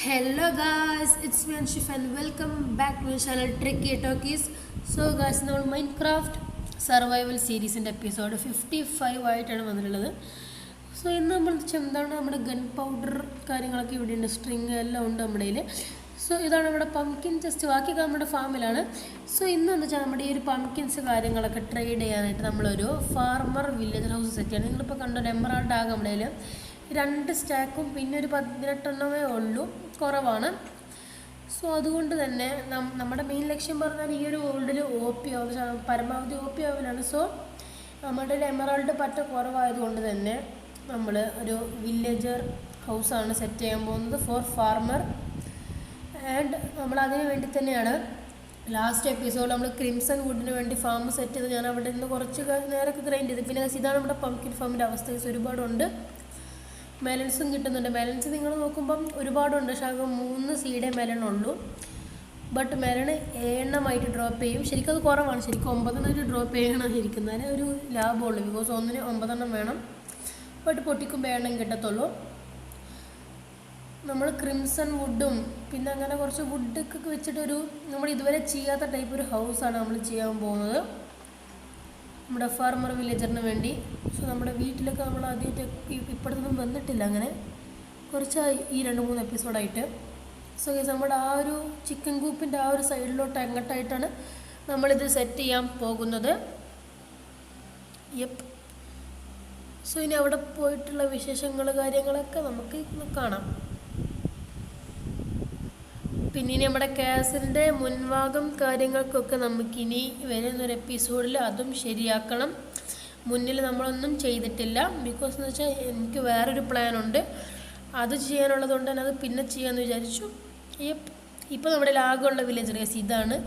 Hello guys, it's me Anshif and welcome back to my channel Tricky Talkies. So guys, നമ്മൾ Minecraft survival സീരീസിൻ്റെ episode 55 ആയിട്ടാണ് വന്നിട്ടുള്ളത്. So ഇന്ന് നമ്മൾ എന്താണ് നമ്മുടെ ഗൺ പൗഡർ കാര്യങ്ങളൊക്കെ ഇവിടെ ഉണ്ട്, സ്ട്രിങ് എല്ലാം ഉണ്ട് നമ്മുടെ കയ്യിൽ. സോ ഇതാണ് നമ്മുടെ പംകിൻ ചെസ്റ്റ്, ബാക്കി നമ്മുടെ ഫാമിലാണ്. സോ ഇന്ന് എന്ന് വെച്ചാൽ നമ്മുടെ ഈ ഒരു പംകിൻസ് കാര്യങ്ങളൊക്കെ ട്രേഡ് ചെയ്യാനായിട്ട് നമ്മളൊരു ഫാർമർ വില്ലേജർ ഹൗസ് സെറ്റ് ചെയ്യണം. നിങ്ങളിപ്പോൾ കണ്ടൊരു എമറാൾഡ് ആകും നമ്മുടെ കയ്യിൽ 2 സ്റ്റാക്കും പിന്നെ ഒരു 18 എണ്ണമേ ഉള്ളൂ, കുറവാണ്. സോ അതുകൊണ്ട് തന്നെ നമ്മുടെ മെയിൻ ലക്ഷ്യം പറഞ്ഞാൽ ഈ ഒരു വേൾഡിൽ OP ആവുന്ന പരമാവധി OP ആവലാണ്. സോ നമ്മുടെ എമറാൾഡ് പറ്റ കുറവായതുകൊണ്ട് തന്നെ നമ്മൾ ഒരു വില്ലേജർ ഹൗസാണ് സെറ്റ് ചെയ്യാൻ പോകുന്നത് ഫോർ ഫാർമർ. ആൻഡ് നമ്മൾ അതിന് വേണ്ടി തന്നെയാണ് ലാസ്റ്റ് എപ്പിസോഡ് നമ്മൾ ക്രിംസൺ വുഡിന് വേണ്ടി ഫാം സെറ്റ് ചെയ്ത് ഞാൻ അവിടെ നിന്ന് കുറച്ച് നേരമൊക്കെ ഗ്രൈൻഡ് ചെയ്ത്. പിന്നെ ഇതാണ് നമ്മുടെ പംകിൻ ഫാമിൻ്റെ അവസ്ഥ. ഒരുപാടുണ്ട്, മെലൻസും കിട്ടുന്നുണ്ട്. മെലൻസ് നിങ്ങൾ നോക്കുമ്പം ഒരുപാടുണ്ട്, പക്ഷേ അത് 3 സീഡേ മെലണുള്ളൂ. ബട്ട് മെലണ് 7 എണ്ണമായിട്ട് ഡ്രോപ്പ് ചെയ്യും. ശരിക്കും അത് കുറവാണ്, ശരിക്കും 9 എണ്ണമായിട്ട് ഡ്രോപ്പ് ചെയ്യണം ഇരിക്കുന്നതിന് ഒരു ലാഭമുള്ളൂ. ബിക്കോസ് ഒന്നിന് 9 എണ്ണം വേണം, ബട്ട് പൊട്ടിക്കുമ്പോൾ 7 എണ്ണം കിട്ടത്തുള്ളൂ. നമ്മൾ ക്രിംസൺ വുഡും പിന്നെ അങ്ങനെ കുറച്ച് വുഡൊക്കെ വെച്ചിട്ടൊരു നമ്മൾ ഇതുവരെ ചെയ്യാത്ത ടൈപ്പ് ഒരു ഹൗസാണ് നമ്മൾ ചെയ്യാൻ പോകുന്നത് നമ്മുടെ ഫാർമർ വില്ലേജറിന് വേണ്ടി. സോ നമ്മുടെ വീട്ടിലൊക്കെ നമ്മൾ ആദ്യമായിട്ട് ഇപ്പോഴത്തൊന്നും വന്നിട്ടില്ല, അങ്ങനെ കുറച്ചായി ഈ 2-3 എപ്പിസോഡായിട്ട്. സോ നമ്മുടെ ആ ഒരു ചിക്കൻ കൂപ്പിൻ്റെ ആ ഒരു സൈഡിലോട്ട് അങ്ങോട്ടായിട്ടാണ് നമ്മളിത് സെറ്റ് ചെയ്യാൻ പോകുന്നത്. യെപ്പ്. സോ ഇനി അവിടെ പോയിട്ടുള്ള വിശേഷങ്ങൾ കാര്യങ്ങളൊക്കെ നമുക്ക് കാണാം. പിന്നെ ഇനി നമ്മുടെ കാസിലിൻ്റെ മുൻഭാഗം കാര്യങ്ങൾക്കൊക്കെ നമുക്കിനി വരുന്നൊരു എപ്പിസോഡിൽ അതും ശരിയാക്കണം. മുന്നിൽ നമ്മളൊന്നും ചെയ്തിട്ടില്ല, ബിക്കോസ് എന്ന് വെച്ചാൽ എനിക്ക് വേറൊരു പ്ലാനുണ്ട്, അത് ചെയ്യാനുള്ളത് കൊണ്ട് തന്നെ അത് പിന്നെ ചെയ്യാമെന്ന് വിചാരിച്ചു. ഇപ്പോൾ നമ്മുടെ ആകെയുള്ള വില്ലേജർ ഗൈസ് ഇതാണ്.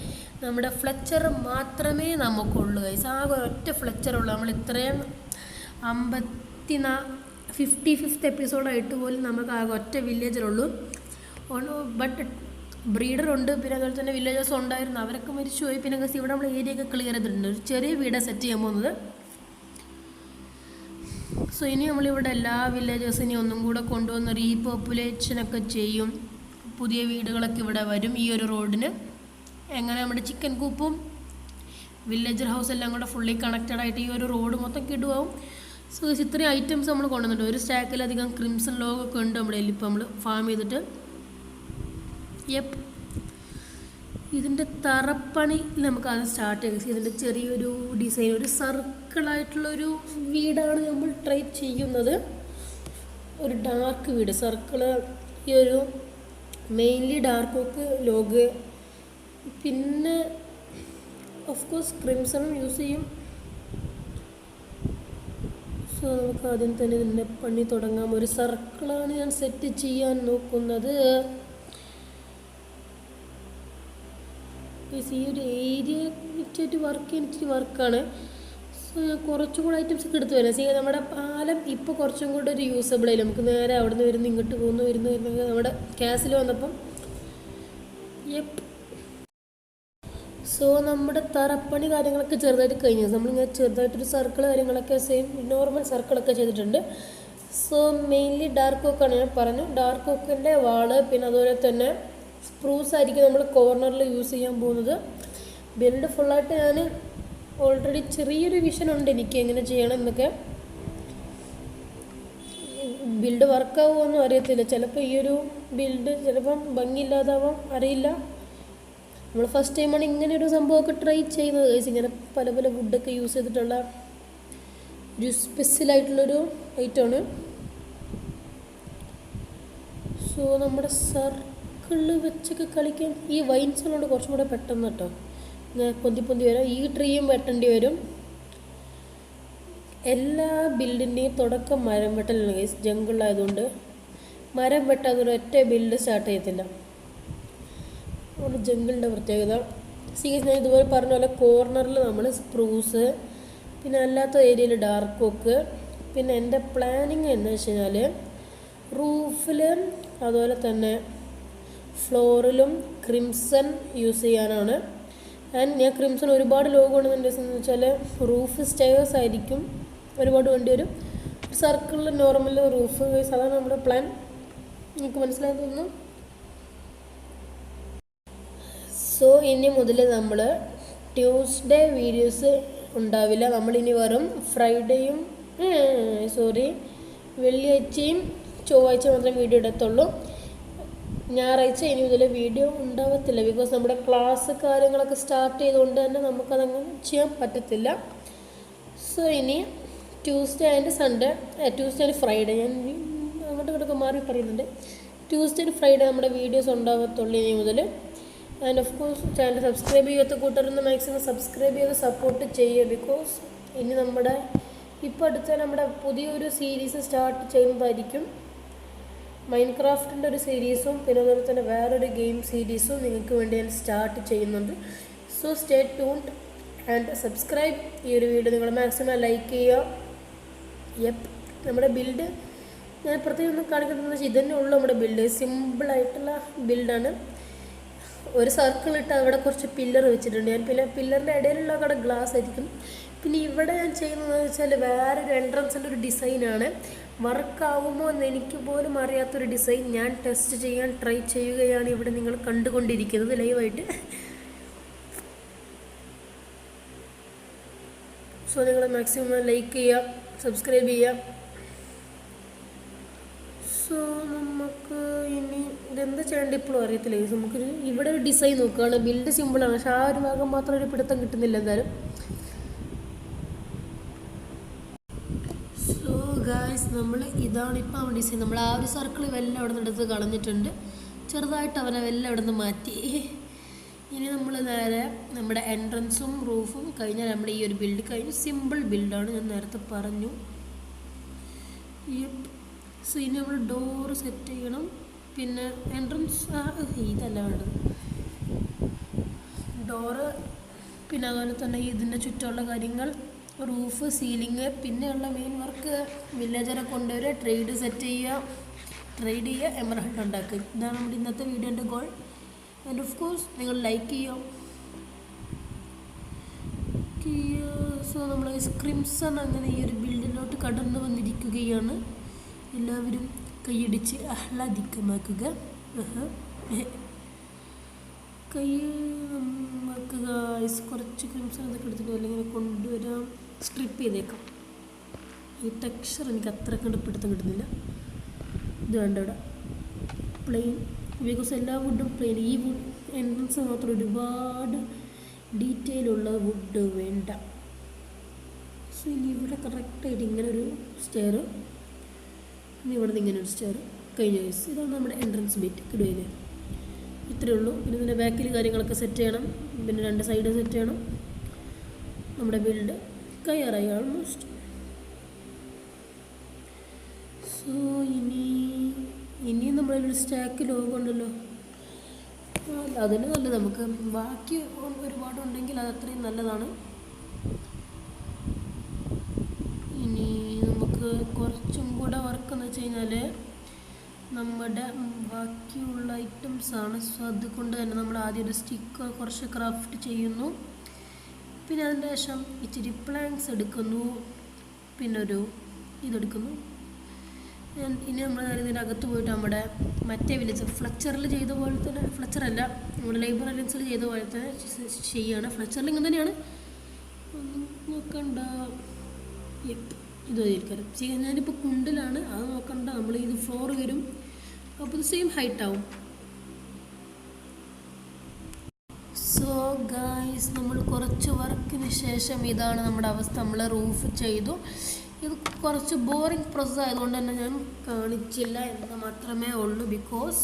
നമ്മുടെ ഫ്ലെച്ചർ മാത്രമേ നമുക്കുള്ളൂ ഗൈസ്, ആകെ ഒറ്റ ഫ്ലെച്ചറുള്ളൂ. നമ്മൾ ഇത്രയും 55th എപ്പിസോഡായിട്ട് പോലും നമുക്ക് ആകെ ഒറ്റ വില്ലേജറുള്ളൂ. ബട്ട് ബ്രീഡറുണ്ട്, പിന്നെ അതുപോലെ തന്നെ വില്ലേജേഴ്സ് ഉണ്ടായിരുന്നു, അവരൊക്കെ മരിച്ചുപോയി. പിന്നെ ഇവിടെ നമ്മൾ ഏരിയ ഒക്കെ ക്ലിയർ ചെയ്തിട്ടുണ്ട്, ഒരു ചെറിയ വീടാണ് സെറ്റ് ചെയ്യാൻ പോകുന്നത്. സോ ഇനി നമ്മളിവിടെ എല്ലാ വില്ലേജേഴ്സിനെയും ഒന്നും കൂടെ കൊണ്ടുവന്ന് റീപോപ്പുലേഷനൊക്കെ ചെയ്യും. പുതിയ വീടുകളൊക്കെ ഇവിടെ വരും ഈ ഒരു റോഡിന്. എങ്ങനെ നമ്മുടെ ചിക്കൻ കൂപ്പും വില്ലേജർ ഹൗസ് എല്ലാം കൂടെ ഫുള്ളി കണക്റ്റഡ് ആയിട്ട് ഈ ഒരു റോഡ് മൊത്തം കിടുവാവും. സോ ഇത്രയും ഐറ്റംസ് നമ്മൾ കൊണ്ടുവന്നിട്ടുണ്ട്. ഒരു സ്റ്റാക്കിലധികം ക്രിംസൺ ലോഗൊക്കെ ഉണ്ട് നമ്മുടെ കയ്യിൽ ഇപ്പോൾ നമ്മൾ ഫാം ചെയ്തിട്ട്. ഇതിൻ്റെ തറപ്പണി നമുക്ക് ആദ്യം സ്റ്റാർട്ട് ചെയ്യാം. ഇതിൻ്റെ ചെറിയൊരു ഡിസൈൻ, ഒരു സർക്കിളായിട്ടുള്ളൊരു വീടാണ് നമ്മൾ ട്രൈ ചെയ്യുന്നത്. ഒരു ഡാർക്ക് വീട്, സർക്കിള്. ഈ ഒരു മെയിൻലി ഡാർക്ക് ഓക്ക് ലോഗ്, പിന്നെ ഓഫ് കോഴ്സ് ക്രിംസണും യൂസ് ചെയ്യും. സോ നമുക്ക് ആദ്യം തന്നെ ഇതിൻ്റെ പണി തുടങ്ങാം. ഒരു സർക്കിളാണ് ഞാൻ സെറ്റ് ചെയ്യാൻ നോക്കുന്നത്. ഈ ഒരു ഏരിയ വെച്ചിട്ട് എനിക്ക് വർക്കാണ്. സോ ഞാൻ കുറച്ചും കൂടെ ഐറ്റംസ് ഒക്കെ എടുത്ത് വരാം. നമ്മുടെ പാലം ഇപ്പോൾ കുറച്ചും കൂടെ ഒരു യൂസബിൾ ആയില്ല. നമുക്ക് നേരെ അവിടെ നിന്ന് വരുന്ന ഇങ്ങോട്ട് വരുന്നു നമ്മുടെ കാസിൽ വന്നപ്പം. സോ നമ്മുടെ തറപ്പണി കാര്യങ്ങളൊക്കെ ചെറുതായിട്ട് കഴിഞ്ഞു. നമ്മളിങ്ങനെ ചെറുതായിട്ടൊരു സർക്കിൾ കാര്യങ്ങളൊക്കെ സെയിം നോർമൽ സർക്കിളൊക്കെ ചെയ്തിട്ടുണ്ട്. സോ മെയിൻലി ഡാർക്ക് ഓക്കാണ് ഞാൻ പറഞ്ഞു. ഡാർക്ക് ഓക്കിൻ്റെ വാള്, പിന്നെ അതുപോലെ തന്നെ സ്പ്രൂസ് ആയിരിക്കും നമ്മൾ കോർണറിൽ യൂസ് ചെയ്യാൻ പോകുന്നത്. ബിൽഡ് ഫുള്ളായിട്ട് ഞാൻ ഓൾറെഡി ചെറിയൊരു വിഷൻ ഉണ്ട് എനിക്ക് എങ്ങനെ ചെയ്യണം എന്നൊക്കെ. ബിൽഡ് വർക്കാവുമെന്നും അറിയത്തില്ല, ചിലപ്പോൾ ഈ ഒരു ബിൽഡ് ചിലപ്പം ഭംഗിയില്ലാതാവാം, അറിയില്ല. നമ്മൾ ഫസ്റ്റ് ടൈമാണ് ഇങ്ങനെ ഒരു സംഭവമൊക്കെ ട്രൈ ചെയ്യുന്നത് ഗൈസ്. ഇങ്ങനെ പല പല വുഡൊക്കെ യൂസ് ചെയ്തിട്ടുള്ള ഒരു സ്പെഷ്യലായിട്ടുള്ളൊരു ഐറ്റമാണ്. സോ നമ്മുടെ സർക്കിളിൽ വെച്ചൊക്കെ കളിക്കാൻ ഈ വൈൻസിനോട് കുറച്ചും കൂടെ പെട്ടെന്ന് കേട്ടോ ഇങ്ങനെ പൊന്തി വരാം. ഈ ട്രീയും വെട്ടേണ്ടി വരും. എല്ലാ ബിൽഡിൻ്റെയും തുടക്കം മരം വെട്ടലാണ് ഗൈസ്. ജംഗിളായതുകൊണ്ട് മരം വെട്ടാതെ ഒരൊറ്റ ബിൽഡ് സ്റ്റാർട്ട് ചെയ്യത്തില്ല. അതുകൊണ്ട് ജംഗിളിൻ്റെ പ്രത്യേകത. സീരിയസ് ഞാൻ ഇതുപോലെ പറഞ്ഞ പോലെ കോർണറിൽ നമ്മൾ സ്പ്രൂസ്, പിന്നെ അല്ലാത്ത ഏരിയയിൽ ഡാർക്ക് ഓക്ക്. പിന്നെ എൻ്റെ പ്ലാനിങ് എന്ന് വെച്ച് കഴിഞ്ഞാൽ റൂഫിൽ അതുപോലെ തന്നെ ഫ്ലോറിലും ക്രിംസൺ യൂസ് ചെയ്യാനാണ്. ആൻഡ് ഞാൻ ക്രിംസൺ ഒരുപാട് ലോഗോ ഉണ്ടെന്ന് വെച്ചാൽ റൂഫ് സ്റ്റെയർസ് ആയിരിക്കും, ഒരുപാട് വേണ്ടി വരും. സർക്കിളിൽ നോർമൽ റൂഫ്, അതാണ് നമ്മുടെ പ്ലാൻ. നിങ്ങൾക്ക് മനസ്സിലായി തോന്നുന്നു. സോ ഇനി മുതൽ നമ്മൾ ട്യൂസ്ഡേ വീഡിയോസ് ഉണ്ടാവില്ല. നമ്മളിനി വെറും ഫ്രൈഡേയും വെള്ളിയാഴ്ചയും ചൊവ്വാഴ്ച മാത്രമേ വീഡിയോ ഇടത്തുള്ളൂ. ഞായറാഴ്ച ഇനി മുതൽ വീഡിയോ ഉണ്ടാവത്തില്ല. ബിക്കോസ് നമ്മുടെ ക്ലാസ് കാര്യങ്ങളൊക്കെ സ്റ്റാർട്ട് ചെയ്തുകൊണ്ട് തന്നെ നമുക്കതങ്ങനെ ചെയ്യാൻ പറ്റത്തില്ല. സോ ഇനി ട്യൂസ്ഡേ ആൻഡ് ഫ്രൈഡേ, ഞാൻ അങ്ങോട്ടും ഇങ്ങോട്ടൊക്കെ മാറി പറയുന്നുണ്ട്. ട്യൂസ്ഡേ ആൻഡ് ഫ്രൈഡേ നമ്മുടെ വീഡിയോസ് ഉണ്ടാകത്തുള്ളൂ ഇനി മുതൽ. And of course channel subscribe ചെയ്യാത്ത കൂട്ടരൊന്ന് മാക്സിമം സബ്സ്ക്രൈബ് ചെയ്ത് സപ്പോർട്ട് ചെയ്യുക. ബിക്കോസ് ഇനി ഇപ്പോൾ അടുത്ത നമ്മുടെ പുതിയൊരു സീരീസ് സ്റ്റാർട്ട് ചെയ്യുന്നതായിരിക്കും. മൈൻക്രാഫ്റ്റിൻ്റെ ഒരു സീരീസും പിന്നെ അതുപോലെ തന്നെ വേറൊരു ഗെയിം സീരീസും നിങ്ങൾക്ക് വേണ്ടി ഞാൻ സ്റ്റാർട്ട് ചെയ്യുന്നുണ്ട്. So stay tuned and subscribe. ഈ ഒരു വീഡിയോ നിങ്ങൾ മാക്സിമം ലൈക്ക് ചെയ്യുക. നമ്മുടെ ബിൽഡ് ഞാൻ പ്രത്യേകം ഒന്ന് കാണിക്കുന്നത് വെച്ചാൽ ഇതന്നെ ഉള്ളൂ. നമ്മുടെ ബിൽഡ് സിമ്പിളായിട്ടുള്ള ബിൽഡാണ്. ഒരു സർക്കിൾ ഇട്ട് അവിടെ കുറച്ച് പില്ലർ വെച്ചിട്ടുണ്ട് ഞാൻ. പിന്നെ പില്ലറിൻ്റെ ഇടയിലുള്ള അവിടെ ഗ്ലാസ് ആയിരിക്കും. പിന്നെ ഇവിടെ ഞാൻ ചെയ്യുന്നതെന്ന് വെച്ചാൽ വേറൊരു എൻട്രൻസിൻ്റെ ഒരു ഡിസൈനാണ്. വർക്കാവുമോ എന്ന് എനിക്ക് പോലും അറിയാത്തൊരു ഡിസൈൻ ഞാൻ ടെസ്റ്റ് ചെയ്യാൻ ട്രൈ ചെയ്യുകയാണ് ഇവിടെ നിങ്ങൾ കണ്ടുകൊണ്ടിരിക്കുന്നത് ലൈവായിട്ട്. സോ നിങ്ങൾ മാക്സിമം ലൈക്ക് ചെയ്യുക, സബ്സ്ക്രൈബ് ചെയ്യുക. സോ നമുക്ക് ഇനി ഇതെന്താ ചെയ്യേണ്ടത് ഇപ്പോഴും അറിയത്തില്ല. നമുക്കൊരു ഇവിടെ ഒരു ഡിസൈൻ നോക്കുകയാണ്. ബിൽഡ് സിമ്പിളാണ്, പക്ഷെ ആ ഒരു ഭാഗം മാത്രം ഒരു പിടുത്തം കിട്ടുന്നില്ല എന്തായാലും. സോ ഗായ്സ്, ഇതാണ് ഇപ്പോൾ ആ ഡിസൈൻ. നമ്മൾ ആ ഒരു സർക്കിൾ വെല്ലം അവിടെ നിന്ന് എടുത്ത് കളഞ്ഞിട്ടുണ്ട്. ചെറുതായിട്ട് അവനെ വെല്ലം അവിടെ നിന്ന് മാറ്റി. ഇനി നമ്മൾ നേരെ നമ്മുടെ എൻട്രൻസും റൂഫും കഴിഞ്ഞാൽ നമ്മുടെ ഈ ഒരു ബിൽഡ് കഴിഞ്ഞു. സിമ്പിൾ ബിൽഡാണ്, ഞാൻ നേരത്തെ പറഞ്ഞു. സോ ഇനി നമ്മൾ ഡോറ് സെറ്റ് ചെയ്യണം. പിന്നെ എൻട്രൻസ് ഇതല്ല വേണ്ടത്, ഡോറ്. പിന്നെ അതുപോലെ തന്നെ ഇതിൻ്റെ ചുറ്റുമുള്ള കാര്യങ്ങൾ, റൂഫ്, സീലിങ്. പിന്നെയുള്ള മെയിൻ വർക്ക് വില്ലേജറെ കൊണ്ടുവരിക, ട്രേഡ് സെറ്റ് ചെയ്യുക, എമറൽഡ് ഉണ്ടാക്കുക. ഇതാണ് നമ്മുടെ ഇന്നത്തെ വീഡിയോൻ്റെ ഗോൾ. ആൻഡ് ഓഫ് കോഴ്സ് നിങ്ങൾ ലൈക്ക് ചെയ്യുക. സോ നമ്മൾ ക്രിംസൺ അങ്ങനെ ഈ ഒരു ബിൽഡിലോട്ട് കടന്നു വന്നിരിക്കുകയാണ്. എല്ലാവരും കൈയടിച്ച് ആഹ്ലാദിക്കമാക്കുക. കുറച്ച് ക്രിംസൺ അതൊക്കെ എടുത്തിട്ട് അല്ലെങ്കിൽ കൊണ്ടുവരാം. സ്ട്രിപ്പ് ചെയ്തേക്കാം. ഈ ടെക്സ്ചർ എനിക്ക് അത്ര കണ്ട് പിടുത്തം കിട്ടുന്നില്ല. ഇത് വേണ്ട ഇവിടെ പ്ലെയിൻ. ബിക്കോസ് എല്ലാ വുഡും പ്ലെയിൻ. ഈ വുഡ് എൻട്രൻസ് മാത്രം ഒരുപാട് ഡീറ്റെയിൽ ഉള്ള വുഡ് വേണ്ട. സോ ഇനി ഇവിടെ കറക്റ്റായിട്ട് ഇങ്ങനെ ഒരു സ്റ്റെയർ, ഇനി ഇവിടെ നിന്ന് ഇങ്ങനെ ഒരു സ്റ്റെയർ കഴിഞ്ഞ വയസ്സ്. ഇതാണ് നമ്മുടെ എൻട്രൻസ് ബിറ്റ് കിടുകയില്. ഇത്രയേ ഉള്ളൂ. പിന്നെ ഇതിൻ്റെ ബാക്കിൽ കാര്യങ്ങളൊക്കെ സെറ്റ് ചെയ്യണം. പിന്നെ 2 സൈഡ് സെറ്റ് ചെയ്യണം. നമ്മുടെ ബിൽഡ് കയ്യാറായി ഓൾമോസ്റ്റ്. സോ ഇനിയും നമ്മളൊരു സ്റ്റാക്ക് ലോഗോ ഉണ്ടല്ലോ, അതിന് നല്ലത്. നമുക്ക് ബാക്കി ഒരുപാടുണ്ടെങ്കിൽ അത് അത്രയും നല്ലതാണ്. ഇനി നമുക്ക് കുറച്ചും കൂടെ വർക്ക് എന്ന് വെച്ച് കഴിഞ്ഞാൽ നമ്മുടെ ബാക്കിയുള്ള ഐറ്റംസാണ്. സോ അതുകൊണ്ട് തന്നെ നമ്മൾ ആദ്യം ഒരു സ്റ്റിക്കർ കുറച്ച് ക്രാഫ്റ്റ് ചെയ്യുന്നു. പിന്നെ അതിൻ്റെ ശേഷം ഇച്ചിരി പ്ലാങ്ക്സ് എടുക്കുന്നു. പിന്നെ ഇതെടുക്കുന്നു. ഇനി നമ്മൾ ഇതിൻ്റെ അകത്ത് പോയിട്ട് നമ്മുടെ മറ്റേ വില്ലേജ് ഫ്ലച്ചറിൽ ചെയ്ത പോലെ തന്നെ, ഫ്ലച്ചറല്ല നമ്മുടെ ലേബർ അലയൻസിൽ ചെയ്ത പോലെ തന്നെ ചെയ്യുകയാണ്. ഫ്ലച്ചറിൽ ഇങ്ങനെ തന്നെയാണ്, ഒന്നും നോക്കണ്ട. ഇത് മതിയിരിക്കും. ഞാനിപ്പോൾ കുണ്ടിലാണ്, അത് നോക്കണ്ട. നമ്മൾ ഇത് ഫ്ലോർ വരും, അപ്പോൾ ഇത് സെയിം ഹൈറ്റ് ആവും. സോ ഗായ്സ്, നമ്മൾ കുറച്ച് വർക്കിന് ശേഷം ഇതാണ് നമ്മുടെ അവസ്ഥ. നമ്മൾ റൂഫ് ചെയ്തു. ഇത് കുറച്ച് ബോറിങ് പ്രോസസ്സ് ആയതുകൊണ്ട് തന്നെ ഞാൻ കാണിച്ചില്ല എന്ന് മാത്രമേ ഉള്ളൂ. ബിക്കോസ്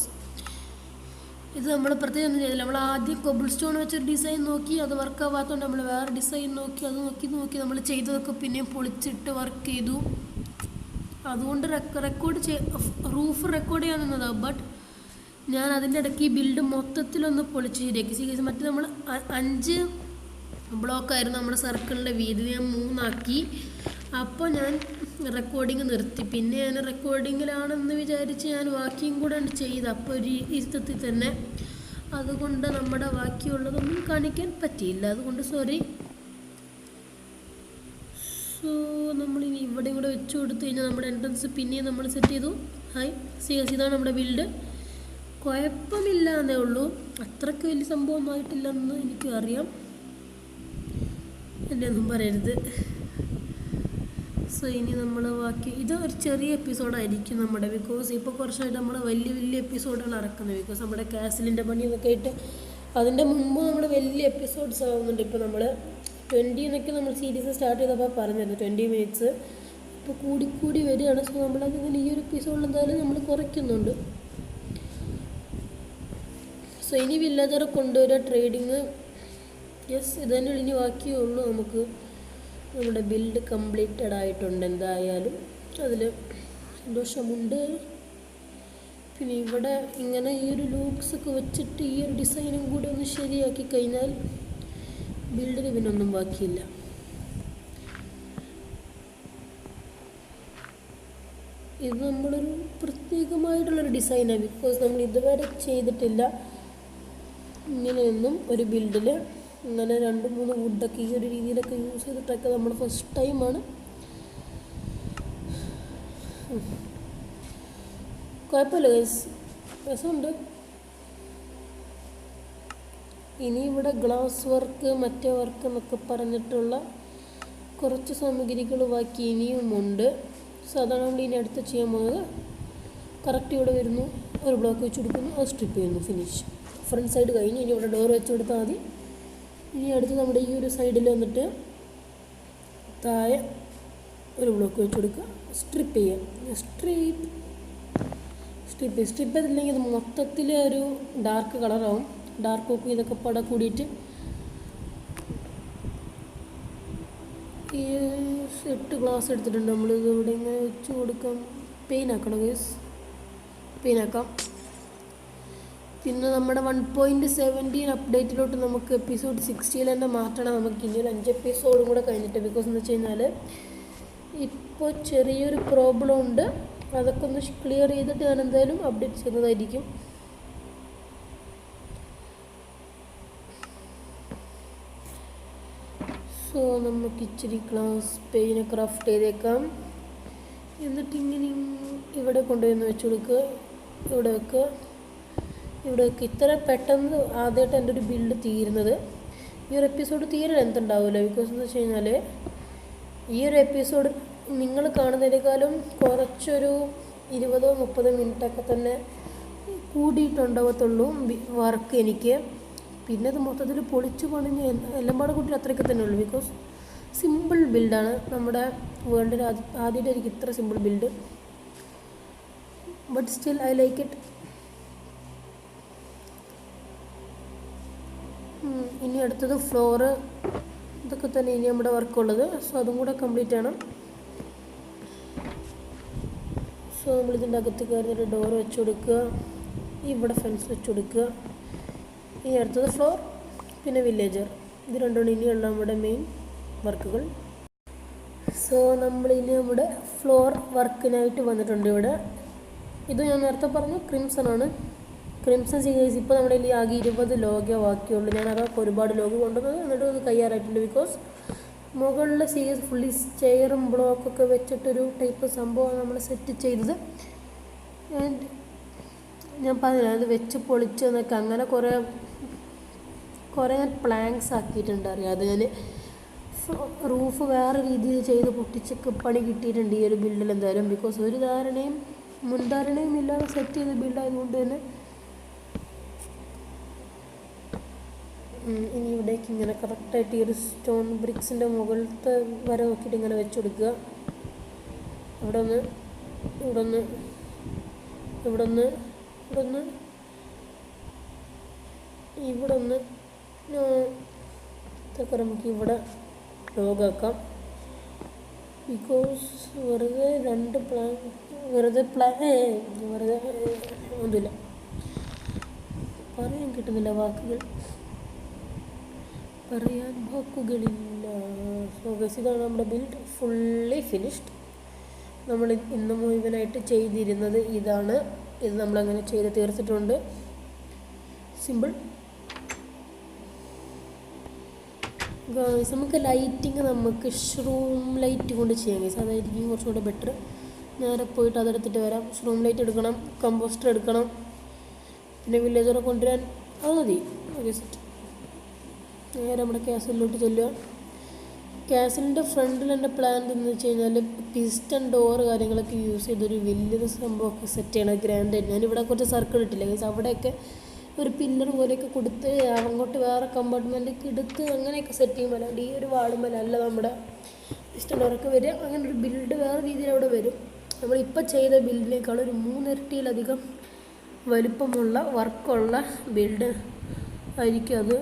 ഇത് നമ്മൾ പ്രത്യേകം ഒന്നും ചെയ്തില്ല. നമ്മൾ ആദ്യം കൊബിൾ സ്റ്റോൺ വെച്ചൊരു ഡിസൈൻ നോക്കി, അത് വർക്ക് ആവാത്തതുകൊണ്ട് നമ്മൾ വേറെ ഡിസൈൻ നോക്കി, അത് നോക്കി നമ്മൾ ചെയ്തതൊക്കെ പിന്നെയും പൊളിച്ചിട്ട് വർക്ക് ചെയ്തു. അതുകൊണ്ട് റൂഫ് റെക്കോർഡ് ചെയ്യാൻ നിന്നതാണ്. ബട്ട് ഞാൻ അതിൻ്റെ ഇടയ്ക്ക് ഈ ബിൽഡ് മൊത്തത്തിലൊന്ന് പൊളിച്ച് ശരിയാക്കി. മറ്റേ നമ്മൾ 5 ബ്ലോക്കായിരുന്നു നമ്മുടെ സർക്കിളിൻ്റെ വീതി, ഞാൻ 3 ആക്കി. അപ്പോൾ ഞാൻ റെക്കോർഡിങ് നിർത്തി. പിന്നെ ഞാൻ റെക്കോർഡിങ്ങിലാണെന്ന് വിചാരിച്ച് ഞാൻ ബാക്കിയും കൂടെ ചെയ്ത്, അപ്പോൾ ഒരു ഇരുത്തത്തിൽ തന്നെ. അതുകൊണ്ട് നമ്മുടെ ബാക്കിയുള്ളതൊന്നും കാണിക്കാൻ പറ്റിയില്ല, അതുകൊണ്ട് സോറി. സോ നമ്മളിനി ഇവിടെ കൂടെ വെച്ച് കൊടുത്തു കഴിഞ്ഞാൽ നമ്മുടെ എൻട്രൻസ് പിന്നെയും നമ്മൾ സെറ്റ് ചെയ്തു. ഇതാണ് നമ്മുടെ ബിൽഡ്. കുഴപ്പമില്ല എന്നേ ഉള്ളൂ, അത്രയ്ക്ക് വലിയ സംഭവമൊന്നും ആയിട്ടില്ലെന്ന് എനിക്കും അറിയാം, എന്നെ ഒന്നും പറയരുത്. സോ ഇനി നമ്മൾ ബാക്കി ഇത് ഒരു ചെറിയ എപ്പിസോഡായിരിക്കും നമ്മുടെ, ബിക്കോസ് ഇപ്പോൾ കുറച്ചായിട്ട് നമ്മൾ വലിയ വലിയ എപ്പിസോഡുകൾ ഇറക്കുന്നത്, ബിക്കോസ് നമ്മുടെ കാസിലിൻ്റെ പണിയൊക്കെ ആയിട്ട്. അതിൻ്റെ മുമ്പ് നമ്മൾ വലിയ എപ്പിസോഡ്സ് ആവുന്നുണ്ട്. ഇപ്പോൾ നമ്മൾ 20 എന്നൊക്കെ നമ്മൾ സീരീസ് സ്റ്റാർട്ട് ചെയ്തപ്പോൾ പറഞ്ഞിരുന്നു 20 മിനിറ്റ്സ്, ഇപ്പോൾ കൂടി വരികയാണ്. സോ നമ്മളതിങ്ങനെ ഈ ഒരു എപ്പിസോഡിൽ എന്തായാലും നമ്മൾ കുറയ്ക്കുന്നുണ്ട്. സോ ഇനി വില്ലേജറെ കൊണ്ടുവരിക, ട്രേഡിങ്, യെസ് ഇത് തന്നെ ഇനി ബാക്കിയേ ഉള്ളൂ. നമുക്ക് നമ്മുടെ ബിൽഡ് കംപ്ലീറ്റഡ് ആയിട്ടുണ്ട് എന്തായാലും, അതിൽ സന്തോഷമുണ്ട്. പിന്നെ ഇവിടെ ഇങ്ങനെ ഈ ഒരു ലൂക്സൊക്കെ വെച്ചിട്ട് ഈ ഒരു ഡിസൈനും കൂടി ഒന്ന് ശരിയാക്കി കഴിഞ്ഞാൽ ബിൽഡിന് പിന്നെ ഒന്നും ബാക്കിയില്ല. ഇത് നമ്മളൊരു പ്രത്യേകമായിട്ടുള്ളൊരു ഡിസൈനാണ്, ബിക്കോസ് നമ്മൾ ഇതുവരെ ചെയ്തിട്ടില്ല ഇങ്ങനെയൊന്നും ഒരു ബിൽഡിൽ. ഇങ്ങനെ 2-3 വുഡൊക്കെ ഈ ഒരു രീതിയിലൊക്കെ യൂസ് ചെയ്തിട്ടൊക്കെ നമ്മൾ ഫസ്റ്റ് ടൈമാണ്. കുഴപ്പമില്ല ഗൈസ്, രസമുണ്ട്. ഇനി ഇവിടെ ഗ്ലാസ് വർക്ക്, മറ്റേ വർക്ക് എന്നൊക്കെ പറഞ്ഞിട്ടുള്ള കുറച്ച് സാമഗ്രികൾ ബാക്കി ഇനിയുമുണ്ട്. സോ അതാണ് നമ്മൾ ഇനി അടുത്ത് ചെയ്യാൻ പോകുന്നത്. കറക്റ്റ് ഇവിടെ വരുന്നു, ഒരു ബ്ലോക്ക് വെച്ച് കൊടുക്കുന്നു, അത് സ്ട്രിപ്പ് ചെയ്യുന്നു, ഫിനിഷ്. ഫ്രണ്ട് സൈഡ് കഴിഞ്ഞ് ഇനി ഇവിടെ ഡോർ വെച്ച് കൊടുത്താൽ മതി. ഇനി അടുത്ത് നമ്മുടെ ഈ ഒരു സൈഡിൽ വന്നിട്ട് താഴെ ഒരു ബ്ലോക്ക് വെച്ച് കൊടുക്കുക, സ്ട്രിപ്പ് ചെയ്യുക. സ്ട്രിപ്പ് ചെയ്തില്ലെങ്കിൽ അത് മൊത്തത്തിൽ ഒരു ഡാർക്ക് കളറാവും. ഡാർക്ക് ഓക്ക് ഇതൊക്കെ പട കൂടിയിട്ട് ഈ 8 ഗ്ലാസ് എടുത്തിട്ടുണ്ട് നമ്മൾ. ഇത് ഇവിടെ ഇങ്ങനെ വെച്ച് കൊടുക്കാം. പെയിനാക്കണം ഗൈസ്, പെയിനാക്കാം. പിന്നെ നമ്മുടെ 1.17 അപ്ഡേറ്റിലോട്ട് നമുക്ക് എപ്പിസോഡ് 60 തന്നെ മാറ്റണം. നമുക്ക് ഇനി ഒരു 5 എപ്പിസോഡും കൂടെ കഴിഞ്ഞിട്ട്, ബിക്കോസ് എന്ന് വെച്ച് കഴിഞ്ഞാൽ ഇപ്പോൾ ചെറിയൊരു പ്രോബ്ലം ഉണ്ട്. അതൊക്കെ ഒന്ന് ക്ലിയർ ചെയ്തിട്ട് ഞാൻ എന്തായാലും അപ്ഡേറ്റ് ചെയ്യുന്നതായിരിക്കും. സോ നമുക്ക് ഇച്ചിരി ഗ്ലാസ് പെയിന് ക്രാഫ്റ്റ് ചെയ്തേക്കാം. എന്നിട്ട് ഇങ്ങനെ ഇവിടെ കൊണ്ടുവന്ന് വെച്ച് കൊടുക്കുക, ഇവിടെ വെക്കുക. ഇത്ര പെട്ടെന്ന് ആദ്യമായിട്ട് എൻ്റെ ഒരു ബിൽഡ് തീരുന്നത്. ഈ ഒരു എപ്പിസോഡ് തീരെ ലെങ്ത് ഉണ്ടാവില്ല, ബിക്കോസ് എന്ന് വെച്ച് കഴിഞ്ഞാൽ ഈ ഒരു എപ്പിസോഡ് നിങ്ങൾ കാണുന്നതിനേക്കാളും കുറച്ചൊരു 20-30 മിനിറ്റൊക്കെ തന്നെ കൂടിയിട്ടുണ്ടാകത്തുള്ളൂ വർക്ക് എനിക്ക്. പിന്നെ അത് മൊത്തത്തിൽ പൊളിച്ചു പണിഞ്ഞ് എല്ലാം പാടെ കൂട്ടി അത്രയൊക്കെ തന്നെ ഉള്ളൂ, ബിക്കോസ് സിമ്പിൾ ബിൽഡാണ്. നമ്മുടെ വേൾഡിൽ ആദ്യമായിട്ടായിരിക്കും ഇത്ര simple build, but still I like it. ഇനി അടുത്തത് ഫ്ലോറ്, ഇതൊക്കെ തന്നെ ഇനി നമ്മുടെ വർക്കുള്ളത്. സോ അതും കൂടെ കംപ്ലീറ്റ് ചെയ്യണം. സോ നമ്മളിതിൻ്റെ അകത്ത് കയറിയൊരു ഡോറ് വെച്ച് കൊടുക്കുക, ഇവിടെ ഫെൻസ് വെച്ച് കൊടുക്കുക. ഇനി അടുത്തത് ഫ്ലോർ, പിന്നെ വില്ലേജർ. ഇത് രണ്ടുമാണ് ഇനിയുള്ള നമ്മുടെ മെയിൻ വർക്കുകൾ. സോ നമ്മളിനി നമ്മുടെ ഫ്ലോർ വർക്കിനായിട്ട് വന്നിട്ടുണ്ട്. ഇവിടെ ഇത് ഞാൻ നേരത്തെ പറഞ്ഞു ക്രിംസൺ ആണ്. ക്രിംസൺ സീരീസ് ഇപ്പോൾ നമ്മുടെ കയ്യിൽ ആകെ 20 ലോഗോ ബാക്കിയുള്ളൂ. ഞാൻ അതൊക്കെ ഒരുപാട് ലോഗോ കൊണ്ടുവന്നത് എന്നിട്ട് അത് കയ്യാറായിട്ടുണ്ട്, ബിക്കോസ് മുകളിലെ സീരീസ് ഫുള്ളി ചെയറും ബ്ലോക്കൊക്കെ വെച്ചിട്ടൊരു ടൈപ്പ് സംഭവമാണ് നമ്മൾ സെറ്റ് ചെയ്തത്. ആൻഡ് ഞാൻ പറഞ്ഞില്ല അത് വെച്ച് പൊളിച്ചെന്നൊക്കെ, അങ്ങനെ കുറേ പ്ലാങ്ക്സ് ആക്കിയിട്ടുണ്ട്. അറിയാതെ ഞാൻ റൂഫ് വേറെ രീതിയിൽ ചെയ്ത് പൊട്ടിച്ചൊക്കെ പണി കിട്ടിയിട്ടുണ്ട് ഈ ഒരു ബിൽഡിൽ എന്തായാലും, ബിക്കോസ് ഒരു മുൻധാരണയും ഇല്ലാതെ സെറ്റ് ചെയ്ത ബിൽഡായതുകൊണ്ട് തന്നെ. ഇനി ഇവിടേക്ക് ഇങ്ങനെ കറക്റ്റായിട്ട് ഈ ഒരു സ്റ്റോൺ ബ്രിക്സിൻ്റെ മുകളിലത്തെ വര നോക്കിയിട്ട് ഇങ്ങനെ വെച്ച് കൊടുക്കുക. ഇവിടെ ഒന്ന് ഇതൊക്കെ നമുക്ക് ഇവിടെ ലോഗാക്കാം. ബിക്കോസ് വെറുതെ ഒന്നുമില്ല, പറയാൻ കിട്ടുന്നില്ല വാക്കുകളില്ല. സോ ഗൈസ്, ഇതാണ് നമ്മുടെ ബിൽഡ് ഫുള്ളി ഫിനിഷ്ഡ്. നമ്മൾ ഇന്ന് മുഴുവനായിട്ട് ചെയ്തിരുന്നത് ഇതാണ്. ഇത് നമ്മളങ്ങനെ ചെയ്ത് തീർത്തിട്ടുണ്ട്. Simple guys. നമുക്ക് ലൈറ്റിങ് നമുക്ക് ഷ്റൂം ലൈറ്റ് കൊണ്ട് ചെയ്യാം ഗൈസ്, അതായിരിക്കും കുറച്ചുകൂടെ ബെറ്റർ. നേരെ പോയിട്ട് അതെടുത്തിട്ട് വരാം. ഷ്റൂം ലൈറ്റ് എടുക്കണം, കമ്പോസ്റ്റർ എടുക്കണം, പിന്നെ വില്ലേജറെ കൊണ്ടുവരാൻ അത് മതി. Okay set. നേരെ നമ്മുടെ കാസലിലോട്ട് ചെല്ലുക. കാസലിൻ്റെ ഫ്രണ്ടിൽ എൻ്റെ പ്ലാൻ എന്ന് വെച്ച് കഴിഞ്ഞാൽ പിസ്റ്റൺ ഡോർ കാര്യങ്ങളൊക്കെ യൂസ് ചെയ്തൊരു വലിയൊരു സംഭവമൊക്കെ സെറ്റ് ചെയ്യണം ഗ്രാൻഡായിട്ട്. ഞാനിവിടെ കുറച്ച് സർക്കിൾ ഇട്ടില്ല ഗൈസ്, അവിടെയൊക്കെ ഒരു പില്ലർ പോലെയൊക്കെ കൊടുത്ത് അങ്ങോട്ട് വേറെ കമ്പാർട്ട്മെൻറ്റൊക്കെ എടുത്ത് അങ്ങനെയൊക്കെ സെറ്റ് ചെയ്യുമ്പോൾ അല്ലാണ്ട് ഈ ഒരു വാളുമല്ല നമ്മുടെ പിസ്റ്റൺ ഡോറൊക്കെ വരിക. അങ്ങനെ ഒരു ബിൽഡ് വേറെ രീതിയിൽ അവിടെ വരും. നമ്മളിപ്പോൾ ചെയ്ത ബിൽഡിനേക്കാൾ ഒരു 3 ഇരട്ടിയിലധികം വലിപ്പമുള്ള വർക്കുള്ള ബിൽഡ് ആയിരിക്കും അത്.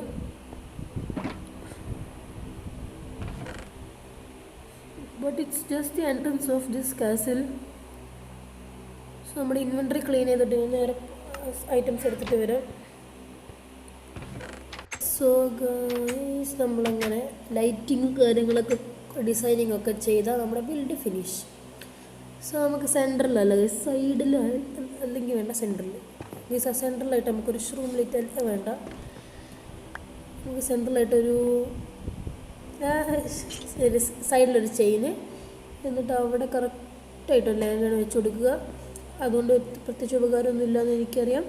But it's just the entrance of this castle. So നമ്മുടെ ഇൻവെൻട്രി ക്ലീൻ ചെയ്തിട്ട് നേരെ ഐറ്റംസ് എടുത്തിട്ട് വരാം. സോ ഗൈസ് നമ്മളങ്ങനെ ലൈറ്റിങ് കാര്യങ്ങളൊക്കെ ഡിസൈനിങ് ഒക്കെ ചെയ്താൽ നമ്മുടെ ബിൽഡ് ഫിനിഷ്. സോ നമുക്ക് സെൻറ്ററിലല്ല സൈഡിൽ അല്ലെങ്കിൽ വേണ്ട സെൻറ്ററിൽ. ഈ സെൻറ്ററിലായിട്ട് നമുക്കൊരു ഷൂം ലൈറ്റ് അല്ല വേണ്ട, നമുക്ക് സെൻറ്ററിലായിട്ടൊരു സൈഡിലൊരു ചെയിന്, എന്നിട്ട് അവിടെ കറക്റ്റായിട്ടൊരു ലാൻഡാണ് വെച്ച് കൊടുക്കുക. അതുകൊണ്ട് പ്രത്യേകിച്ച് ഉപകാരമൊന്നും ഇല്ലയെന്ന് എനിക്കറിയാം.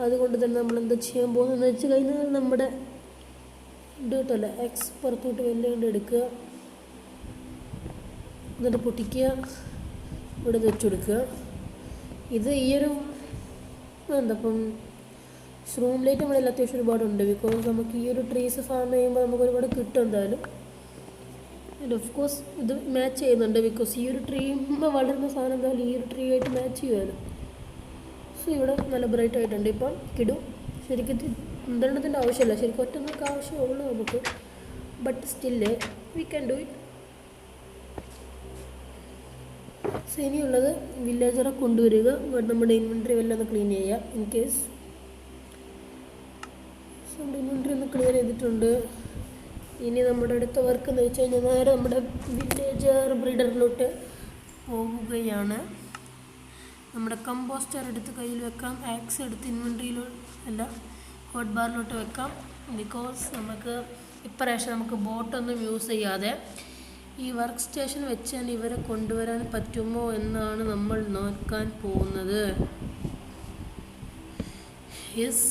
അതുകൊണ്ട് തന്നെ നമ്മളെന്താ ചെയ്യാൻ പോകുന്നതെന്ന് വെച്ച് കഴിഞ്ഞാൽ നമ്മുടെ കിട്ടല്ല എക്സ് പുറത്തോട്ട് വലിയ കൊണ്ട് എടുക്കുക, എന്നിട്ട് പൊട്ടിക്കുക, ഇവിടെ വെച്ച് കൊടുക്കുക. ഇത് ഈ ഒരു എന്തപ്പം ഷൂം ലൈറ്റ് നമ്മളിൽ അത്യാവശ്യം ഒരുപാടുണ്ട്. ബിക്കോസ് നമുക്ക് ഈ ഒരു ട്രീസ് ഫാം ചെയ്യുമ്പോൾ നമുക്ക് ഒരുപാട് കിട്ടും എന്തായാലും. ആൻഡ് ഓഫ് കോഴ്സ് ഇത് മാച്ച് ചെയ്യുന്നുണ്ട്, ബിക്കോസ് ഈ ഒരു ട്രീ വളരുന്ന സാധനം എന്തായാലും ഈ ഒരു ട്രീ ആയിട്ട് മാച്ച് ചെയ്യുമല്ലോ. സോ ഇവിടെ നല്ല ബ്രൈറ്റ് ആയിട്ടുണ്ട്. ഇപ്പം കിടും. ശരിക്കും ഇന്ധനത്തിൻ്റെ ആവശ്യമില്ല, ശരിക്കും ഒറ്റ ആവശ്യമുള്ളൂ നമുക്ക്. But still we can do it. So ഇനിയുള്ളത് വില്ലേജറെ കൊണ്ടുവരിക, ബട്ട് നമ്മുടെ ഇൻവെൻട്രി വല്ലതും ഒന്ന് ക്ലീൻ ചെയ്യുക ഇൻ കേസ്. സോ നമ്മുടെ ഇൻവെൻട്രി ഒന്ന് ക്ലിയർ ചെയ്തിട്ടുണ്ട്. ഇനി നമ്മുടെ അടുത്ത വർക്ക് എന്ന് വെച്ച് കഴിഞ്ഞാൽ നേരെ നമ്മുടെ വില്ലേജർ ബ്രീഡറിലോട്ട് പോവുകയാണ്. നമ്മുടെ കമ്പോസ്റ്റർ എടുത്ത് കയ്യിൽ വെക്കാം, ആക്സ് എടുത്ത് ഇൻവെൻട്രിയിലോ അല്ല ഹോട്ട് ബാറിലോട്ട് വെക്കാം. ബിക്കോസ് നമുക്ക് ഇപ്രാവശ്യം നമുക്ക് ബോട്ടൊന്നും യൂസ് ചെയ്യാതെ ഈ വർക്ക് സ്റ്റേഷൻ വെച്ച് തന്നെ ഇവരെ കൊണ്ടുവരാൻ പറ്റുമോ എന്നാണ് നമ്മൾ നോക്കാൻ പോകുന്നത്. യെസ്,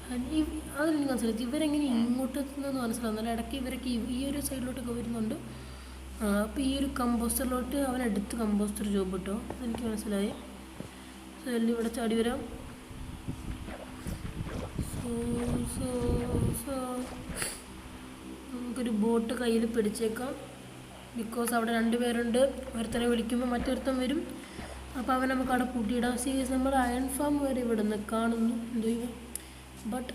അതെനിക്ക് മനസ്സിലായി. ഇവരെങ്ങനെ ഇങ്ങോട്ട് എത്തുന്നതെന്ന് മനസ്സിലാവുന്നില്ല. ഇടയ്ക്ക് ഇവരൊക്കെ ഈ ഒരു സൈഡിലോട്ടൊക്കെ വരുന്നുണ്ട്. അപ്പോൾ ഈ ഒരു കമ്പോസ്റ്ററിലോട്ട് അവനെടുത്ത് കമ്പോസ്റ്റർ ജോബ് കിട്ടോ, അതെനിക്ക് മനസ്സിലായി. സോ എല്ലാം ഇവിടെ ചാടി വരാം. സോ നമുക്കൊരു ബോട്ട് കയ്യിൽ പിടിച്ചേക്കാം. ബിക്കോസ് അവിടെ 2 പേരുണ്ട്. ഒരുത്തനെ വിളിക്കുമ്പോൾ മറ്റൊരുത്തൻ വരും. അപ്പോൾ അവൻ നമുക്ക് അവിടെ കൂട്ടിയിടാം. സീരിയസ് നമ്മൾ അയൺ ഫാം വരെ ഇവിടെ നിന്ന് കാണുന്നു എന്തോ. ബട്ട്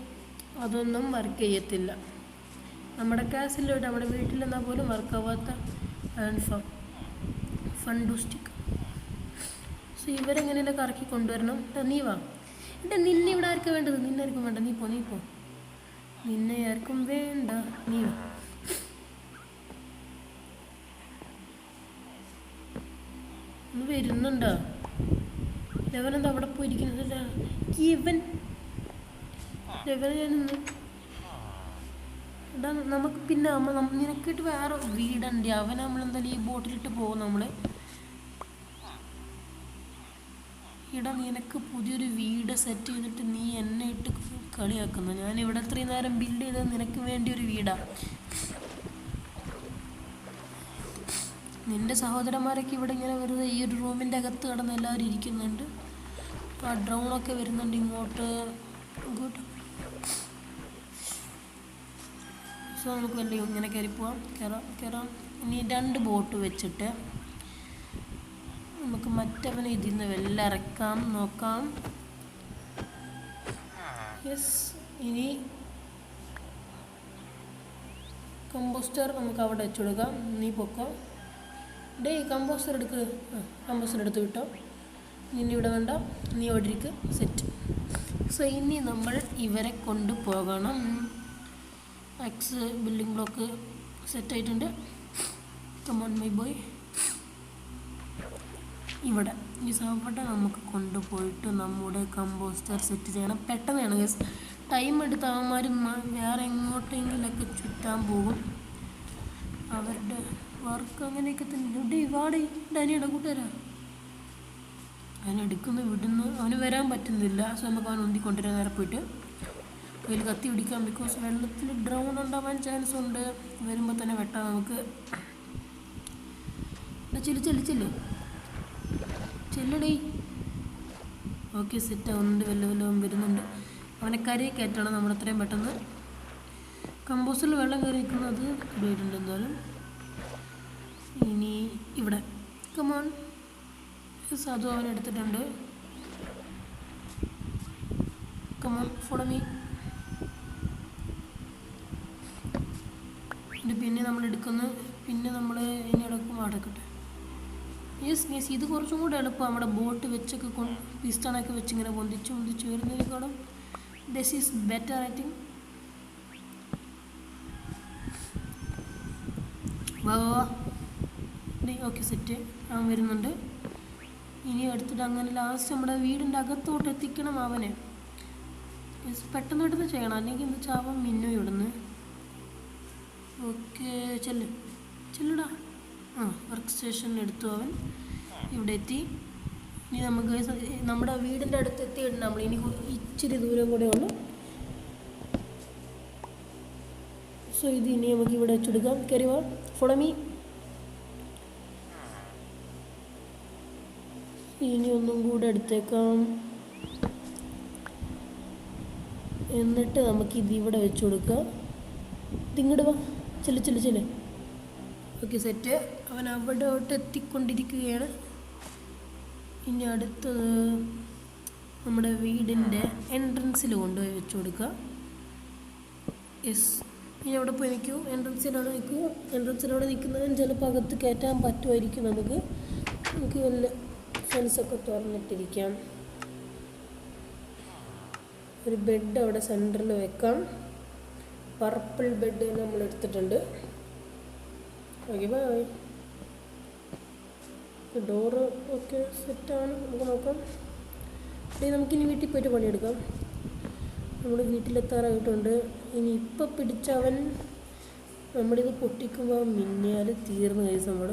അതൊന്നും വർക്ക് ചെയ്യത്തില്ല. നമ്മുടെ കാസിലോട്ട് നമ്മുടെ വീട്ടിലെന്നാൽ പോലും വർക്കാവാത്ത അയൺ ഫാം ഫണ്ടൂസ്റ്റിക്. സോ ഇവരെങ്ങനെയല്ല കറക്കി കൊണ്ടുവരണം. നീ വാ. നിന്നെ ഇവിടെ ആർക്കും വേണ്ടത്? നിന്നെ ആർക്കും വേണ്ട. നീ പോ. നിന്നെ ആർക്കും വേണ്ട, നീ വാ. ഒന്ന് വരുന്നുണ്ടോ? ലെവനെന്താ അവിടെ പോയിരിക്കുന്നത്? ലെവന് എടാ നമുക്ക് പിന്നെ നിനക്കിട്ട് വേറെ വീടുണ്ട്. അവൻ നമ്മളെന്തായാലും ഈ ബോട്ടിലിട്ട് പോകും നമ്മൾ. ഇടാ നിനക്ക് പുതിയൊരു വീട് സെറ്റ് ചെയ്തിട്ട് നീ എന്നെ ഇട്ട് കളിയാക്കുന്നു. ഞാൻ ഇവിടെ ഇത്രയും നേരം ബിൽഡ് ചെയ്തത് നിനക്ക് വേണ്ടി ഒരു വീടാണ്. നിൻ്റെ സഹോദരന്മാരൊക്കെ ഇവിടെ ഇങ്ങനെ വെറുതെ ഈ ഒരു റൂമിൻ്റെ അകത്ത് കിടന്ന് എല്ലാവരും ഇരിക്കുന്നുണ്ട്. ആ ഡ്രോണൊക്കെ വരുന്നുണ്ട് ഇങ്ങോട്ട്. ഗുഡ്. സോ നമുക്ക് വലിയ ഇങ്ങനെ കയറാം. ഇനി 2 ബോട്ട് വെച്ചിട്ട് നമുക്ക് മറ്റവനെ ഇതിൽ നിന്ന് വെള്ളം ഇറക്കാം നോക്കാം. യെസ്. ഇനി കമ്പോസ്റ്റർ നമുക്ക് അവിടെ വെച്ച് കൊടുക്കാം. നീ പൊക്കാം. കമ്പോസ്റ്റർ എടുക്ക്. കമ്പോസ്റ്റർ എടുത്ത് വിട്ടോ. നിന്നെ ഇവിടെ വേണ്ട, നീ അവിടെ ഇരിക്ക്. സെറ്റ്. സോ ഇനി നമ്മൾ ഇവരെ കൊണ്ടുപോകണം. എക്സ് ബിൽഡിംഗ് ബ്ലോക്ക് സെറ്റായിട്ടുണ്ട്. Come on my boy. ഇവിടെ നമുക്ക് കൊണ്ടുപോയിട്ട് നമ്മുടെ കമ്പോസ്റ്റർ സെറ്റ് ചെയ്യണം. പെട്ടെന്നാണ് ഗൈസ്. ടൈം എടുത്ത് അവന്മാർ വേറെ എങ്ങോട്ടെങ്കിലൊക്കെ ചുറ്റാൻ പോകും. അവരുടെ വർക്ക് അങ്ങനെയൊക്കെ തന്നെ. ഇവിടെ ഡാനിയുടെ കൂട്ടുകാരാ. അവനെടുക്കുന്നു വിടുന്നു, അവന് വരാൻ പറ്റുന്നില്ല. സോ നമുക്ക് അവൻ ഉന്തിക്കൊണ്ടിരുന്ന നേരെ പോയിട്ട് കയ്യിൽ കത്തി പിടിക്കാം. ബിക്കോസ് വെള്ളത്തിൽ ഡ്രൗൺ ഉണ്ടാവാൻ ചാൻസ് ഉണ്ട്. വരുമ്പോൾ തന്നെ വെട്ടാം നമുക്ക്. ചെല്ലടേ. ഓക്കെ, സെറ്റ് ആവുന്നുണ്ട്. വല്ലവൻ വരുന്നുണ്ട്. അവനെ കരയെ കയറ്റണം നമ്മൾ എത്രയും പെട്ടെന്ന്. കമ്പോസ്റ്റിൽ വെള്ളം കയറി നിൽക്കുന്നത് ഇടുന്നുണ്ട് എന്തായാലും. ഇനി ഇവിടെ കമോൺ. അതും അവൻ എടുത്തിട്ടുണ്ട്. Come on follow me. പിന്നെ നമ്മൾ എടുക്കുന്നു. പിന്നെ നമ്മൾ ഇനി അടക്കട്ടെ. യെസ്, ഇത് കുറച്ചും കൂടെ എളുപ്പം. നമ്മുടെ ബോട്ട് വെച്ചൊക്കെ പിസ്റ്റണൊക്കെ വെച്ച് ഇങ്ങനെ പൊന്തിച്ച് വരുന്നതിനേക്കാളും this is better I think. വാ. Okay, set. അവൻ വരുന്നുണ്ട്. ഇനി എടുത്തിട്ട് അങ്ങനെ ലാസ്റ്റ് നമ്മുടെ വീടിൻ്റെ അകത്തോട്ട് എത്തിക്കണം അവനെ. പെട്ടെന്ന് ചെയ്യണം, അല്ലെങ്കിൽ എന്താ വെച്ചാൽ അവൻ മിന്നു ഇവിടുന്ന്. ഓക്കെ, ചെല്ലടാ. വർക്ക് സ്റ്റേഷനിൽ എടുത്തു അവൻ. ഇവിടെ എത്തി. ഇനി നമുക്ക് നമ്മുടെ വീടിൻ്റെ അടുത്ത് എത്തിയിട്ടുണ്ട് നമ്മൾ. ഇനി ഇച്ചിരി ദൂരം കൂടെ ഉള്ളു. സോ ഇത് ഇനി നമുക്ക് ഇവിടെ വെച്ചെടുക്കാം. കയറി വാ, ഫോളോ മീ. ഇനി ഒന്നും കൂടെ എടുത്തേക്കാം. എന്നിട്ട് നമുക്ക് ഇതിവിടെ വെച്ച് കൊടുക്കാം. ഇതിങ്ങോട്ട് വാ, ചെല്ല്. Okay, set. അവൻ അവിടോട്ട് എത്തിക്കൊണ്ടിരിക്കുകയാണ്. ഇനി അടുത്തത് നമ്മുടെ വീടിൻ്റെ എൻട്രൻസിൽ കൊണ്ടുപോയി വെച്ച് കൊടുക്കുക. യെസ്, ഇനി അവിടെ പോയി നിൽക്കൂ. എൻട്രൻസിലവിടെ നിൽക്കൂ. എൻട്രൻസിലവിടെ നിൽക്കുന്നവൻ ചിലപ്പോൾ അകത്ത് കയറ്റാൻ പറ്റുമായിരിക്കും. നമുക്ക് വല്ല ഫെൻസൊക്കെ തുറന്നിട്ടിരിക്കാം. ഒരു ബെഡ് അവിടെ സെൻറ്ററിൽ വെക്കാം. പർപ്പിൾ ബെഡ് നമ്മൾ എടുത്തിട്ടുണ്ട്. Okay, by. ഡോറ് ഒക്കെ സെറ്റാണ്. നമുക്ക് നോക്കാം. നമുക്കിനി വീട്ടിൽ പോയിട്ട് പണിയെടുക്കാം. നമ്മൾ വീട്ടിലെത്താറായിട്ടുണ്ട്. ഇനി ഇപ്പം പിടിച്ചവൻ നമ്മളിത് പൊട്ടിക്കുമ്പോൾ മിന്നിയാൽ തീർന്ന കേസ് നമ്മൾ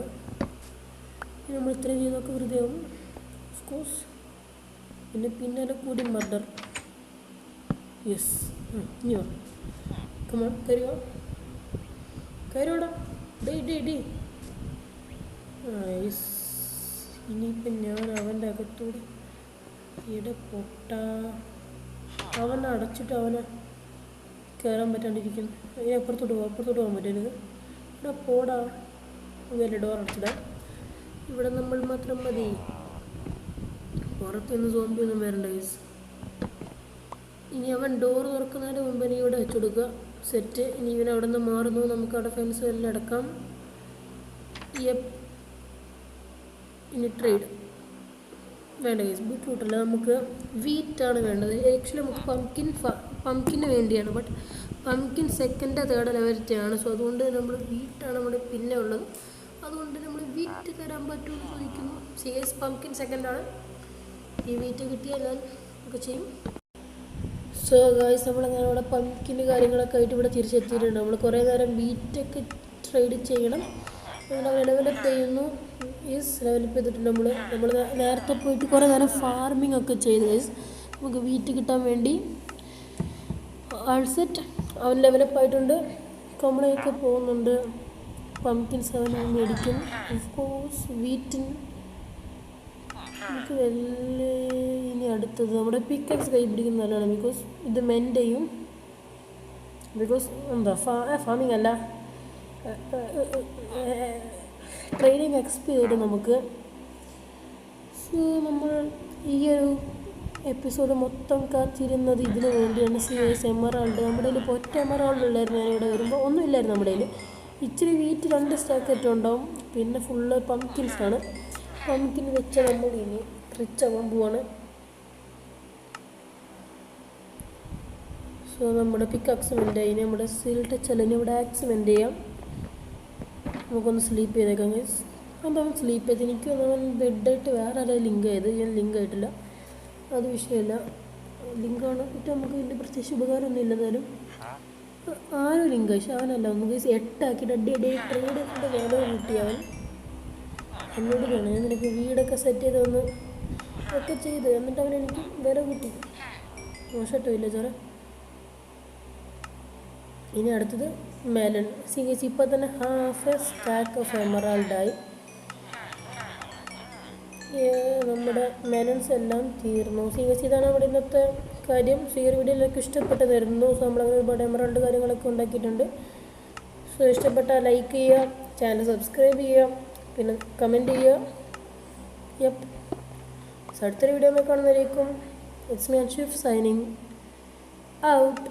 ഇത്രയും ചെയ്തൊക്കെ വെറുതെ ആവും ഓഫ്കോഴ്സ്. പിന്നെ കൂടി മർഡർ. യെസ്, ഇനി വാ. കമോൺ, കയറിയോടാ. ഡേ. യെസ്. ഇനിയിപ്പം ഞാൻ അവൻ്റെ അകത്തോട് അവനെ അടച്ചിട്ട് അവനെ കയറാൻ പറ്റാണ്ടിരിക്കുന്നു. അതിന് അപ്പുറത്തോട്ട് പോകാൻ പറ്റരുത്. ഇവിടെ പോടാ. അതല്ലേ ഡോർ അടച്ചിടാ. ഇവിടെ നമ്മൾ മാത്രം മതി. പുറത്തൊന്നും സോംബിയൊന്നും വരണ്ട ഗൈസ്. ഇനി അവൻ ഡോർ തുറക്കുന്നതിന് മുമ്പ് ഇനി ഇവിടെ വെച്ച് കൊടുക്കുക. സെറ്റ്. ഇനി ഇവൻ അവിടെ നിന്ന് മാറുന്നു. നമുക്ക് അവിടെ ഫെൻസ് എല്ലാം അടക്കാം. ഇനി ട്രേഡ് വേണ്ട ഗൈസ്. ബീട്രൂട്ടല്ല, നമുക്ക് വീറ്റാണ് വേണ്ടത്. ആക്ച്വലി നമുക്ക് പംകിന് വേണ്ടിയാണ്. ബട്ട് പംകിൻ സെക്കൻഡ് തേർഡ് ലെവലിറ്റിയാണ്. സോ അതുകൊണ്ട് നമ്മൾ വീറ്റാണ് നമ്മുടെ പിന്നെ ഉള്ളത്. അതുകൊണ്ട് നമ്മൾ വീറ്റ് തരാൻ പറ്റുമെന്ന് ചോദിക്കുന്നു. CS പംകിൻ സെക്കൻഡാണ്. ഈ വീറ്റ് കിട്ടിയാൽ ഞാൻ ഒക്കെ ചെയ്യും. സോ ഗൈസ്, നമ്മളങ്ങനെ അവിടെ പംകിന് കാര്യങ്ങളൊക്കെ ആയിട്ട് ഇവിടെ തിരിച്ചെത്തിയിട്ടുണ്ട്. നമ്മൾ കുറേ നേരം വീറ്റൊക്കെ ട്രേഡ് ചെയ്യണം. ഡെവലപ്പ് ചെയ്യുന്നു. ഡെവലപ്പ് ചെയ്തിട്ടുണ്ട്. നമ്മൾ നേരത്തെ പോയിട്ട് കുറേ നേരം ഫാർമിംഗ് ഒക്കെ ചെയ്ത് ഗൈസ് നമുക്ക് വീറ്റ് കിട്ടാൻ വേണ്ടി. ആൾസെറ്റ് അവൻ ഡെവലപ്പ് ആയിട്ടുണ്ട്. കമ്പളിയൊക്കെ പോകുന്നുണ്ട്. പംകിൻസ് അവൻ മേടിക്കും. ഓഫ് കോഴ്സ് വീറ്റിന് നമുക്ക് ഇനി അടുത്തത് നമ്മുടെ പിക്കക്സ് കൈ പിടിക്കുന്ന നല്ലതാണ്. ബിക്കോസ് ഇത് മെൻറ്റ് ചെയ്യും. ബിക്കോസ് എന്താ ഫാമിംഗ് അല്ല, ട്രെയിനിങ് എക്സ്പി ചെയ്ത് നമുക്ക്. സോ നമ്മൾ ഈ ഒരു എപ്പിസോഡ് മൊത്തം കാത്തിരുന്നത് ഇതിന് വേണ്ടിയാണ്. CS emerald. നമ്മുടെ കയ്യിൽ ഇപ്പോൾ ഒറ്റ എമറാൾഡ് ഉള്ളായിരുന്നു. ഞാനിവിടെ വരുമ്പോൾ ഒന്നുമില്ലായിരുന്നു നമ്മുടെ കയ്യിൽ. ഇച്ചിരി വീറ്റ് 2 സ്റ്റാക്കറ്റ് ഉണ്ടാവും. പിന്നെ ഫുള്ള് പംകിൻസാണ്. പംകിൻ വെച്ച് നമ്മൾ ഇനി റിച്ച് ആവാൻ പോവാണ്. സോ നമ്മുടെ പിക്കാക്സ് മെൻ്റ് ആയി. നമ്മുടെ സീൽ ടച്ച് അല്ല, ഇവിടെ ആക്സിമെൻ്റ് ചെയ്യാം. നമുക്കൊന്ന് സ്ലീപ്പ് ചെയ്തേക്കാം ഗൈസ്. അപ്പോൾ അവൻ സ്ലീപ്പ് ചെയ്ത് എനിക്ക് അവൻ ബെഡായിട്ട് വേറെ ആരാ ലിങ്ക് ചെയ്ത്. ഞാൻ ലിങ്ക് ആയിട്ടില്ല, അത് വിഷയമില്ല. ലിങ്കാണ് ഇട്ട് നമുക്ക് വലിയ പ്രത്യേകിച്ച് ഉപകാരമൊന്നും ഇല്ല. എന്നാലും ആരും ലിങ്ക് പക്ഷെ അവനല്ല. നമുക്ക് 8 ആക്കിയിട്ട് ട്രേഡ് വേണം കിട്ടി. അവൻ എന്നോട് വേണം. ഞാൻ നിനക്ക് വീടൊക്കെ സെറ്റ് ചെയ്ത് ഒക്കെ ചെയ്ത് എന്നിട്ട് അവൻ എനിക്ക് വില കൂട്ടി. മോശട്ടോ ഇല്ല ചോറ്. ഇനി അടുത്തത് മെലൺ. സി ഗൈസ് ഇപ്പോൾ തന്നെ ഹാഫ് എ സ്റ്റാക്ക് ഓഫ് എമറാൾഡായി. നമ്മുടെ മെലൺസ് എല്ലാം തീർന്നു. സി ഗൈസ് ഇതാണ് നമ്മുടെ ഇന്നത്തെ കാര്യം. സോ ഈ ഒരു വീഡിയോ എല്ലാവർക്കും ഇഷ്ടപ്പെട്ടതായിരുന്നു. സോ നമ്മളങ്ങനെ ഒരുപാട് എമറാൾഡ് കാര്യങ്ങളൊക്കെ ഉണ്ടാക്കിയിട്ടുണ്ട്. സോ ഇഷ്ടപ്പെട്ടാൽ ലൈക്ക് ചെയ്യുക, ചാനൽ സബ്സ്ക്രൈബ് ചെയ്യുക, പിന്നെ കമൻറ്റ് ചെയ്യുക. യപ്പ്. സോ അടുത്തൊരു വീഡിയോ കാണുന്നതായിരിക്കും. It's me Anshif signing out.